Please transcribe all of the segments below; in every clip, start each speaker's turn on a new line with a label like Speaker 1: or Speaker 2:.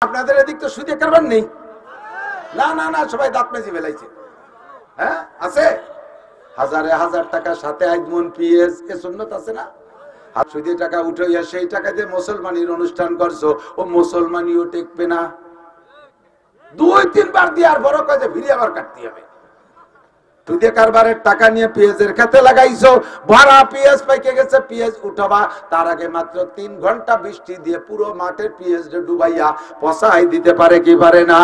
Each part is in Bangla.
Speaker 1: আপনাদের এদিক তো সুদে কারবার নেই। না না না, সবাই দাঁত মেজে ফেলাইছে। হ্যাঁ আছে, হাজারে হাজার টাকা সাথে আজমন পিএস এ সুন্নত আছে না? আর সুদে টাকা উঠাইয়া সেই টাকা দিয়ে মুসলমানের অনুষ্ঠান করছো, ও মুসলমানিও টেকবে না। 2-3 বার দিয়ে আর বড় কাজে ফিরে আবার কাটতে হবে। সুদে কারবারের টাকা নিয়ে পেঁয়াজের খেতে লাগাইছো, ভরা পেঁয়াজ পাইকে গেছে, পেঁয়াজ উঠাবা তার আগে মাত্র 3 ঘন্টা বৃষ্টি দিয়ে পুরো মাঠের পেঁয়াজ ডুবাইয়া পচাই দিতে পারে কি পারে না?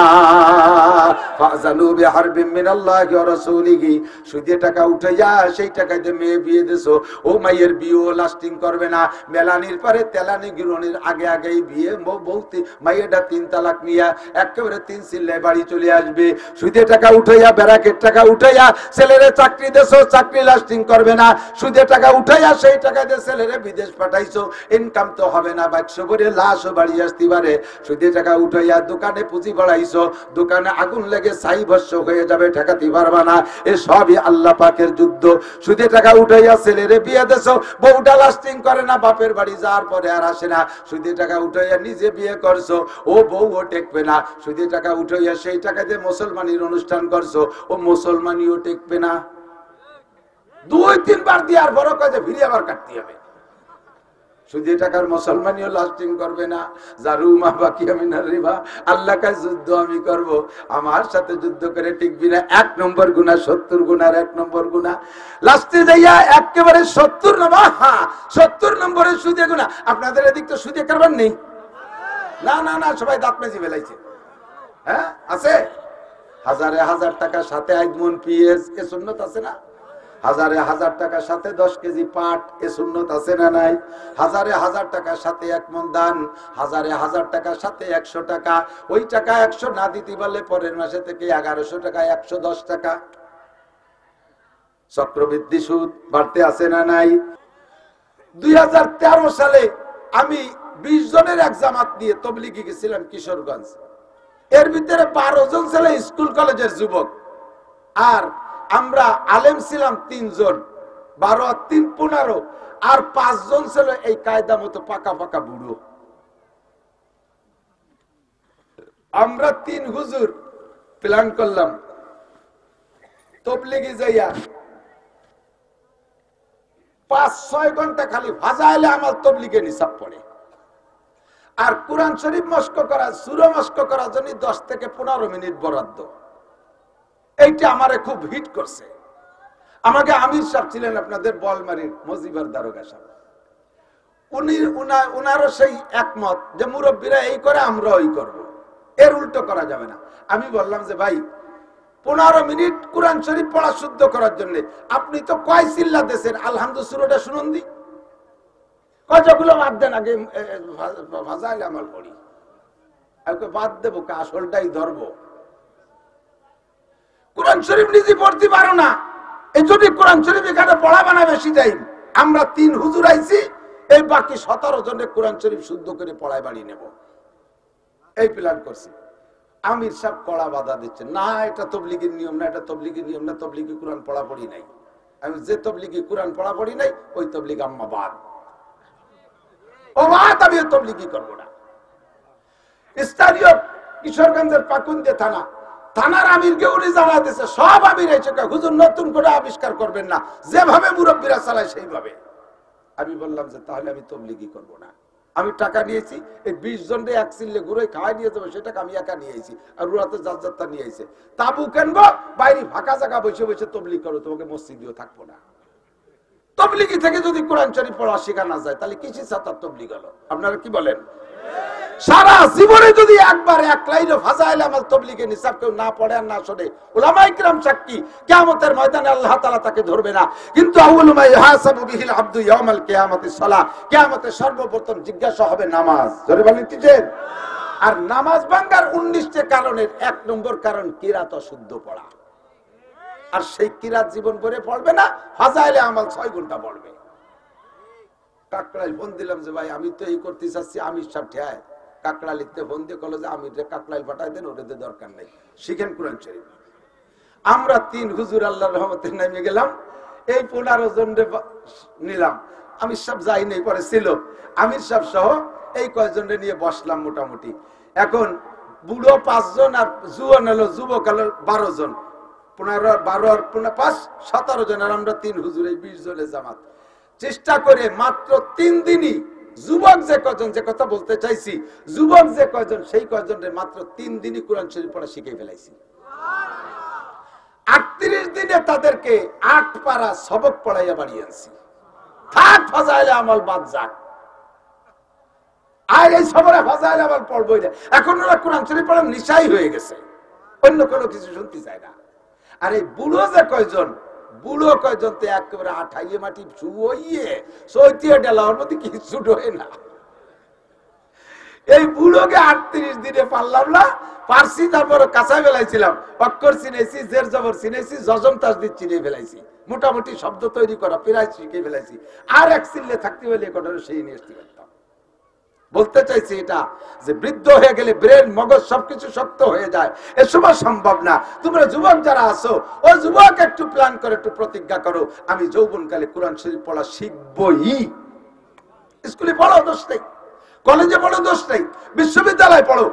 Speaker 1: ফাজালু বিহারবিম মিনাল্লাহি ওয়া রাসূলিহি। সুদে টাকা উঠাইয়া সেই টাকা দিয়ে মেয়ে বিয়ে দিছো, ও মাইয়ের বিয়েও লাস্টিং করবে না। মেলানির পরে তেলানি গিরনির আগে আগেই বিয়ে, বউতে মাইয়েটা 3 তালাক নিয়ে একেবারে 3 চিল্লায় বাড়ি চলে আসবে। সুদে টাকা উঠাইয়া, ব্যারাকের টাকা উঠাইয়া ছেলেরে চাকরি দেছো, চাকরি লাস্টিং করবে না। সুদে টাকা উঠাইয়া সেই টাকা দিয়ে ছেলেরে বিদেশ পাঠাইছো, ইনকাম তো হবে না, বাক্স করে লাশও বাড়ি আসতে পারে। সুদে টাকা উঠাইয়া দোকানে পুঁজি বাড়াইছো, দোকানে আগুন লেগে ছাই ভস্য হয়ে যাবে, ঠেকাতে পারবা না। এ সবই আল্লাহ পাকের যুদ্ধ। সুদে টাকা উঠাইয়া ছেলেরে বিয়ে দেছো, বউটা লাস্টিং করে না, বাপের বাড়ি যাওয়ার পরে আর আসে না। সুদে টাকা উঠাইয়া নিজে বিয়ে করছো, ও বউও টেকবে না। সুদে টাকা উঠাইয়া সেই টাকা দিয়ে মুসলমানের অনুষ্ঠান করছো, ও মুসলমানিও টেকবে না। 2-3 বার দিয়ে আর বড় কাজে ফিরে আবার কাটতে হবে। সুদে টাকার মুসলমানিও লাস্টিং করবে না। জারুমা বাকি আমি না রিবা, আল্লাহ কাছে যুদ্ধ আমি করব, আমার সাথে যুদ্ধ করে টিকবি না। 1 নম্বর গুনাহ, 70 গুনার 1 নম্বর গুনাহ। লাস্টে যাইয়া একেবারে 70 নম্বর, হ্যাঁ 70 নম্বরে সুদে গুনাহ। আপনাদের এদিক তো সুদে কারবার নেই। না না না, সবাই দাঁত মেজে ফেলাইছে। হ্যাঁ আছে, হাজারে হাজার টাকা সাথে আজমন পিএস এ সুন্নত আছে না? হাজারে হাজার টাকা সাথে 10 কেজি পাট এ সুন্নত আছে না নাই? হাজারে হাজার টাকা সাথে 1 মণ ধান, হাজারে হাজার টাকা সাথে 100 টাকা। ওই টাকা 100 না দিতে পারলে পরের মাসে থেকে 1100 টাকা, 110 টাকা। চক্রবৃদ্ধি সুদ বাড়তে আছে না নাই? 2013 সালে আমি 20 জনের এক জামাত নিয়ে তবলিগে গেছিলাম কিশোরগঞ্জ। এর ভিতরে 12 জন ছেলে স্কুল কলেজের যুবক, আর আমরা আলেম ছিলাম 3 জন। 12 আর 3 15, আর 5 জন ছিল এই কায়দা মতো পাকা পাকা বুড়ো। আমরা 3 হুজুর প্ল্যান করলাম তবলিগে যাইয়া 5-6 ঘন্টা খালি ফাজাইলে আমার তবলিগে নিসাব পড়ে, আর কোরআন শরীফ মস্ক করা, সূরা মস্ক করার জন্য 10 থেকে 15 মিনিট বরাদ্দ। এইটা আমারে খুব হিট করছে। আমাকে আমির সাহেব ছিলেন আপনাদের বলমারির মজিবার দারোগা সাহেব, উনারও সেই একমত যে মুরব্বীরা এই করে আমরা ওই করব, এর উল্টো করা যাবে না। আমি বললাম যে ভাই 15 মিনিট কোরআন শরীফ পড়া শুদ্ধ করার জন্য আপনি তো কয় চিল্লা দেশের আলহামদুলিল্লাহ সূরাটা শুনুন দি, কয়গুলো বাদ দেন, আগে ফাজাইলে আমল করি। আগে বাদ দেবো, আসলটাই ধরবো। কোরআন শরীফ নিজে পড়তে পারো না, এই যদি কোরআন শরীফ এখানে পড়াবে না বেশি টাইম। আমরা 3 হুজুর আইছি, এই বাকি 17 জনের কোরআন শরীফ শুদ্ধ করে পড়ায় বাড়ি নেব, এই প্ল্যান করছি। আমির সাহেব কড়া বাধা দিচ্ছে, না এটা তবলিগের নিয়ম না, এটা তবলিগের নিয়ম না, তবলিগি কোরআন পড়া পড়ি নাই। আমি যে তবলিগি কোরআন পড়া পড়ি নাই ওই তবলিগ আম্মা বাদ, ও বাদ, আমি তবলিগি করবো না। স্থানীয় কিশোরগঞ্জের পাকুন্দে থানার আমিরকে উনি জানা দিয়েছে, সব আমির এসে হুজুর নতুন করে আবিষ্কার করবেন না, যেভাবে মুরব্বীরা চালায় সেইভাবে। আমি বললাম যে তাহলে আমি তবলিগি করব না। আমি টাকা নিয়েছি, এই 20 জনরে এক চিল্লে ঘুরে খাওয়াই নিয়ে যাবো, সেটাকে আমি একা নিয়ে আইছি, আর ওরাতে যাত্রা নিয়ে আইছে। তাবু কেনবো, বাইরে ফাঁকা জায়গা বসে বসে তবলিগ করো, তোমাকে মসজিদেও থাকবো না। তবলিগি থেকে যদি কোরআন শরীফ পড়া শেখা না যায় তাহলে কিসের সাথে তবলিগ হলো? আপনারা কি বলেন? সারা জীবনে যদি একবার 1 লাইনে ফাজাইলে আমল তবলিগে নিসাব কেউ না পড়ে আর না শোনে, উলামায়ে কিরাম সাক্ষী, কিয়ামতের ময়দানে আল্লাহ তাআলা তাকে ধরবে না। কিন্তু আউয়ালু মা ইহাসাবু বিহিল আবদু ইয়াউমাল কিয়ামাতি সালাহ, কিয়ামতে সর্বপ্রথম জিজ্ঞাসা হবে নামাজ। জোরে বলেন কিসের? আর নামাজ ভাঙার 19টা কারণের 1 নম্বর কারণ কিরাত অশুদ্ধ পড়া। আর সেই কিরাত জীবন ভরে পড়বে না, ফাজাইলে আমল 6 ঘন্টা পড়বে। কাকড়াইল ফোন দিলাম যে ভাই আমি তো এই করতে চাচ্ছি, আমির সাহেব ঠেয়ায়। কাকড়া লিখতে ফোন দিয়ে কল যে আমির কাকড়াইল পাঠাই দেন, ওটাতে দরকার নেই, শিখেন কোরআন শরীফ। আমরা 3 হুজুর আল্লাহর রহমতে নেমে গেলাম, এই 15 জন নিলাম। আমির সাহেব যাই নেই, পরে ছিল আমির সাহেব সহ এই কয়েকজনরে নিয়ে বসলাম। মোটামুটি এখন বুড়ো 5 জন আর জুয়ান হলো যুবক হলো 12 জন, 15 12 আর 5 17 জন, আর আমরা 3 হুজুর, এই 20 জনের জামাত। চেষ্টা করে মাত্র 3 দিনই যুবক যে কয়জন, যে কথা বলতে চাইছি, যুবক যে কয়জন সেই কয়জনের মাত্র 3 দিনই কোরআন শরীফ পড়া শিখে ফেলাইছি। 38 দিনে তাদেরকে 8 পারা সবক পড়াইয়া বাড়িয়ে আনছি। থাক ফাজাইলে আমল বাদ যাক, আর এই সবরে ফাজাইলে আমল পড়বই না। এখন ওরা কোরআন শরীফ পড়ার নিশাই হয়ে গেছে, অন্য কোনো কিছু শুনতে চায় না। আর এই বুড়ো যে কয়জন, বুড়ো কয়জন তো একেবারে আঠাইয়ে মাটি ছুঁয়ে সৈতিয়ে ডেলার মধ্যে কিছু ডোয়ে না। এই বুড়োকে 38 দিনে পারলাম না, পারছি। তারপরে কাঁচা ফেলাইছিলাম, অক্ষর চিনেছি, জের জবর চিনেছি, জজম তাসদিদ চিনে ফেলাইছি, মোটামুটি শব্দ তৈরি করা প্রায় শিখে ফেলাইছি। আর এক চিল্লে থাকতে হলে কথা সেই নিয়ে আসতে পারতাম। বলতে চাইছি এটা যে বৃদ্ধ হয়ে গেলে ব্রেন মগজ সবকিছু শক্ত হয়ে যায়, এ সময় সম্ভব না। তোমরা যুবক যারা আছো, ও যুবক একটু প্ল্যান করে, একটু প্রতিজ্ঞা করো, আমি যৌবনকালে কোরআন শরীফ পড়া শিখবই। স্কুলে পড়ো, দোষ নেই, কলেজে পড়ো, দোষ নেই, বিশ্ববিদ্যালয় পড়ো,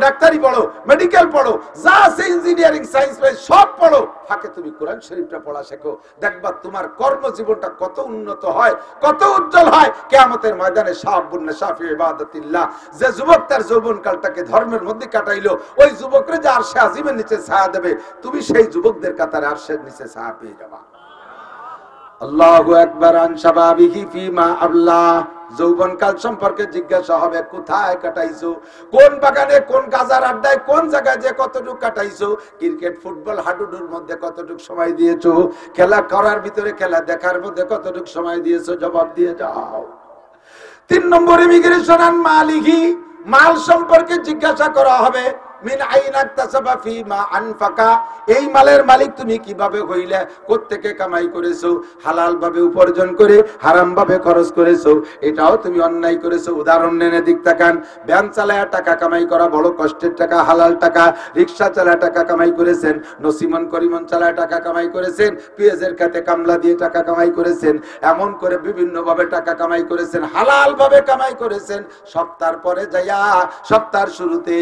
Speaker 1: ডাক্তারি পড়ো, মেডিকেল পড়ো, যা আছে ইঞ্জিনিয়ারিং, সায়েন্স সব পড়ো, ফাঁকে তুমি কোরআন শরীফটা পড়া শেখো। দেখবা তোমার কর্মজীবনটা কত উন্নত হয়, কত উজ্জ্বল হয় কিয়ামতের ময়দানে। শাবুন নাশাফি ইবাদাতিল্লাহ, যে যুবক তার যৌবনকালটাকে ধর্মের মধ্যে কাটাইলো, ওই যুবকরে যে আরশে আজিমের নিচে ছায়া দেবে, তুমি সেই যুবকদের কাতারে আরশের নিচে ছায়া পেয়ে যাবা। আল্লাহু আকবার। আন শাবাবিহি ফিমা আল্লাহ, যৌবনকাল সম্পর্কে জিজ্ঞাসা হবে, কোথায় কাটাইছো, কোন বাগানে, কোন গাজার আড্ডায়, কোন জায়গায় যে কতটুকু কাটাইছো, ক্রিকেট ফুটবল হাডুডুর মধ্যে কতটুকু সময় দিয়েছো, খেলা করার ভিতরে খেলা দেখার মধ্যে কতটুকু সময় দিয়েছো, জবাব দিয়ে যাও। 3 নম্বর ইমিগ্রেশন আন মালিহি, মাল সম্পর্কে জিজ্ঞাসা করা হবে। মিন আইনা তাসাবা ফিমা আনফাকা, এই মালের মালিক তুমি কিভাবে হইলে, কোত্থেকে কামাই করেছো, হালাল ভাবে উপার্জন করে হারাম ভাবে খরচ করেছো, এটাও তুমি অন্যায় করেছো। উদাহরণ নেন, দিক তাকান। ভ্যান চালায়া টাকা কামাই করা বড় কষ্টের টাকা, হালাল টাকা। রিকশা চালায়া টাকা কামাই করেছেন, নসিমন করিমন চালায়া টাকা কামাই করেছেন, পেঁয়াজের খেতে কামলা দিয়ে টাকা কামাই করেছেন, এমন করে বিভিন্ন ভাবে টাকা কামাই করেছেন, হালাল ভাবে কামাই করেছেন। সপ্তাহের পরে যাইয়া, সপ্তাহের শুরুতে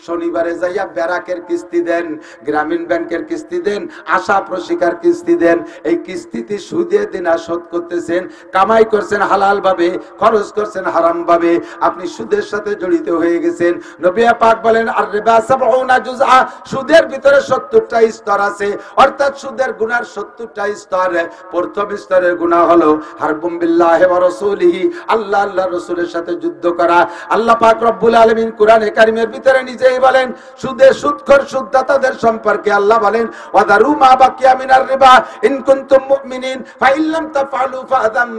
Speaker 1: শনিবার যাইয়া ব্যারাকের কিস্তি দেন, গ্রামীণ ব্যাংকের কিস্তি দেন, আশা প্রশিকার কিস্তি দেন। এই কিস্তিতে সুদে দিনা শোধ করতেছেন, কামাই করছেন হালাল ভাবে, খরচ করছেন হারাম ভাবে, আপনি সুদের সাথে জড়িত হয়ে গেছেন। নবী পাক বলেন, আর রিবা সাবউনা জুজআ, সুদের ভিতরে 70টা স্তর আছে, অর্থাৎ সুদের গুনার 70টা স্তর। প্রথম স্তরের গুনাহ হলো হারবুম বিল্লাহি ওয়া রাসূলিহি, আল্লাহ আল্লাহর রাসূলের সাথে যুদ্ধ করা। আল্লাহ পাক রব্বুল আলামিন কোরআনে কারীমের ভিতরে নিজেই বলেন, সুদে সুদখোর সুদদাতাদের সম্পর্কে আল্লাহ বলেন, ওয়াদারু মা বাকিয়া মিনার রিবা ইন কুনতুম মুমিনিন ফাইন লাম তাফআলু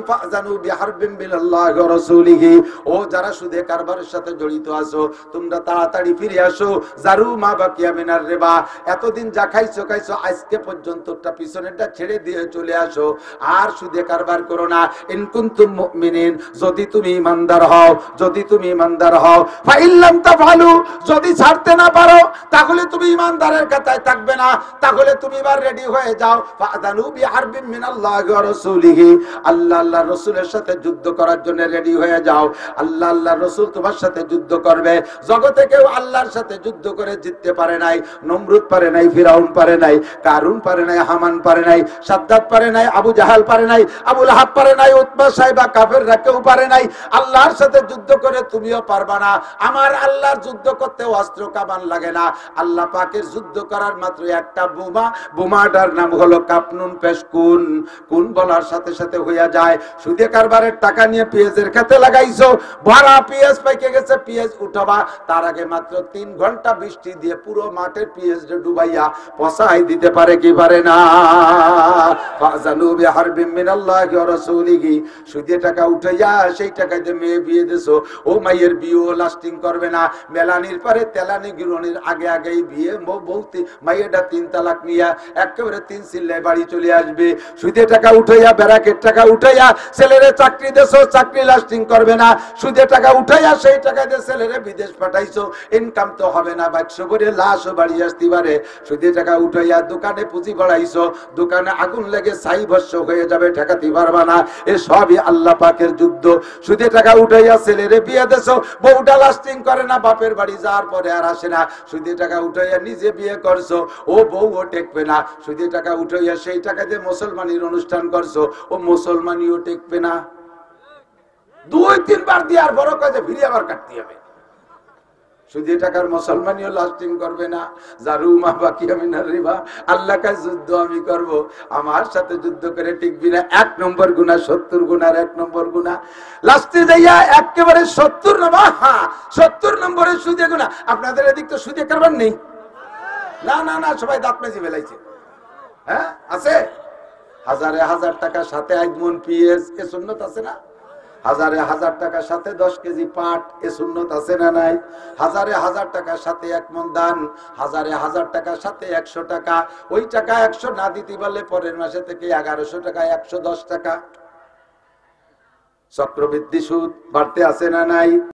Speaker 1: ফাযানু বিহারবিন বিল্লাহি ওয়া রাসূলিহি। ও যারা সুদে কারবারের সাথে জড়িত আছো, তোমরা তাড়াতাড়ি ফিরে আসো। জারু মা বাকিয়া মিনার রিবা, এতদিন যা খাইছো খাইছো, আজকে পর্যন্তটা পিছনেরটা ছেড়ে দিয়ে চলে আসো, আর সুদে কারবার করো না। ইন কুনতুম মুমিনিন, যদি তুমি ইমানদার হও, যদি তুমি ইমানদার হও। ফাইন লাম তাফআলু, যদি ছাড়তে না পারো তাহলে তুমি ইমানদারের কাতায় থাকবে না, তাহলে তুমি এবার রেডি হয়ে যাও। ফাযানু বিহারবিন মিনাল্লাহি ওয়া রাসূলিহি, আল্লাহ আল্লাহর রাসূলের সাথে যুদ্ধ করার জন্য রেডি হয়ে যাও। আল্লাহ আল্লাহর রাসূল তোমার সাথে যুদ্ধ করবে। জগতে কেউ আল্লাহর সাথে যুদ্ধ করে জিততে পারে নাই। নমরুদ পারে নাই, ফিরাউন পারে নাই, কারুন পারে নাই, হামান পারে নাই, সাদ্দাত পারে নাই, আবু জাহাল পারে নাই, আবু লাহাব পারে নাই, উতবা সাইবা কাফেররা কেউ পারে নাই। আল্লাহর সাথে যুদ্ধ করে তুমিও পারবা না। আমার আল্লাহর যুদ্ধ করতে অস্ত্র কামান লাগে না। আল্লাহ পাকের যুদ্ধ করার মাত্র একটা বোমা, বোমাটার নাম হলো কাপনুন পেশকুন। কোন বলার সাথে সাথে হইয়া যায়। সুদে কারবারের টাকা নিয়ে পেঁয়াজের খেতে লাগাইছো, ভরা পেঁয়াজ পাইকে গেছে, পেঁয়াজ উঠাবা, তার আগে মাত্র 3 ঘন্টা বৃষ্টি দিয়ে পুরো মাঠের পেঁয়াজ ডুবাইয়া পচাই দিতে পারে কি পারে না? ফাযানু বিহারবিন মিনাল্লাহি ওয়া রাসূলিহি, সুদে টাকা উঠাইয়া সেই টাকাতে মেয়ে বিয়ে দিছো, ও মাইয়ের বিয়ে লাস্টিং করবে না। মেলানির পরে তেলানি গৃহণীর আগে আগেই বিয়ে, মাইয়াটা 3 তালাক নিয়া একেবারে 3 চিল্লায় বাড়ি চলে আসবে। সুদে টাকা উঠাইয়া, ব্যারাকের টাকা উঠাইয়া ছেলেরে চাকরি দেছো, চাকরি লাস্টিং করবে না। সুদে টাকা উঠাইয়া সেই টাকা দিয়ে ছেলেরে বিদেশ পাঠাইছো, ইনকাম তো হবে না, 100 করে লাশও বাড়ি আসতে পারে। সুদে টাকা উঠাইয়া দোকানে পুঁজি বাড়াইছো, দোকানে আগুন লেগে ছাই ভস্ম হয়ে যাবে, ঠেকাতে পারবা না। এ সবই আল্লাহ পাকের যুদ্ধ। সুদে টাকা উঠাইয়া ছেলেরে বিয়ে দেছো, বউটা লাস্টিং করে না, বাপের বাড়ি যাওয়ার পরে আর আসে না। সুদে টাকা উঠাইয়া নিজে বিয়ে করছো, ও বউও টেকবে না। সুদে টাকা উঠাইয়া সেই টাকা দিয়ে মুসলমানের অনুষ্ঠান করছো, ও মুসলমানিও টেকবে না। 2-3 বার দিয়ে আর বড় কাজে ফিরে আবার কাটতে হবে। সুদে টাকার মুসলমানিও লাস্টিং করবে না। জারুমা বাকি আমি না রিবা, আল্লাহ কাছে যুদ্ধ আমি করব, আমার সাথে যুদ্ধ করে টিকবি না। 1 নম্বর গুনাহ, 70 গুনার 1 নম্বর গুনাহ। লাস্টে যাইয়া একেবারে 70 নম্বর, হ্যাঁ 70 নম্বরের সুদে গুনাহ। আপনাদের এদিক তো সুদে কারবার নেই? না না না, সবাই দাঁত মেজে ফেলাইছে। হ্যাঁ আছে। হাজারে হাজার টাকা সাথে 1 মণ পিএস, এ সুন্নত আছে না? হাজারে হাজার টাকার সাথে 10 কেজি পাট, এ সুন্নত আছে না নাই? হাজারে হাজার টাকার সাথে 1 মণ ধান, হাজারে হাজার টাকার সাথে 100 টাকা। ওই টাকা 100 না দিতে পারলে পরের মাসে থেকে 1100 টাকা, 110 টাকা। চক্রবৃদ্ধি সুদ বাড়তে আছে না নাই?